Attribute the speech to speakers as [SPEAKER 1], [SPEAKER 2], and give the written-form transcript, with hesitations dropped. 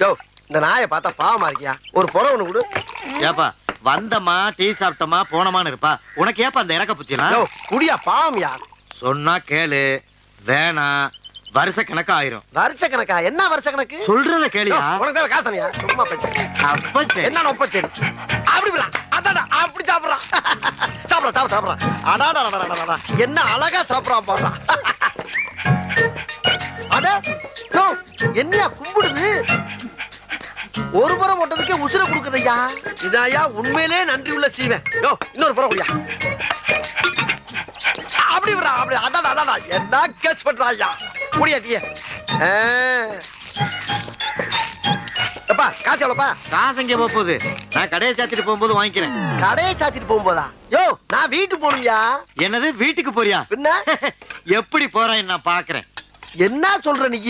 [SPEAKER 1] யோ இந்த நாயை பார்த்தா பாவமா இருக்கியா? ஒரு புற ஒண்ணு கொடு.
[SPEAKER 2] ஏப்பா வந்தமா டீ சாப்பிட்டமா போனமான்னு இருப்பா. உனக்கு ஏப்பா அந்த இறக்க புச்சினா?
[SPEAKER 1] யோ குடியா பாவம்யா.
[SPEAKER 2] சொன்னா கேளு. வேணா வருஷ கணக்கு ஆயிரும்.
[SPEAKER 1] வருஷ கணக்கா? என்ன வருஷ கணக்கு?
[SPEAKER 2] சொல்றத கேளியா?
[SPEAKER 1] உனக்கு தேவை காசனியா? சும்மா பேச்சு.
[SPEAKER 2] அப்ப சரி.
[SPEAKER 1] என்ன நொப்பச்சே? அப்படி விடா. அடடா அப்படி சாப்பிடுறான். சாப்பிடுறான். அடடா என்ன அழகா சாப்பிடுறான் பாடுறா. அட யோ என்னையா கும்பிடுது? ஒரு புறம் ஓட்டதுக்கே உசுர கொடுக்குதையா. இதாயா உண்மையிலே நன்றி உள்ள சீவன். யோ இன்னொரு புறம் குடியா. அப்படி விடா அப்படி. அடடா என்ன கேஸ் பண்றாயா? குடியா டீ. அப்பா காசு எவ்வளோப்பா?
[SPEAKER 2] காசு எங்க போகுது? நான் கடையை சாத்திட்டு போகும்போது வாங்கிக்கிறேன்.
[SPEAKER 1] கடையை சாத்திட்டு போகும்போதா? யோ நான் வீட்டுக்கு போகணும்யா.
[SPEAKER 2] என்னது வீட்டுக்கு போறியா?
[SPEAKER 1] என்ன
[SPEAKER 2] எப்படி போறேன் நான் பாக்குறேன்.
[SPEAKER 1] என்ன சொல்ற நீ?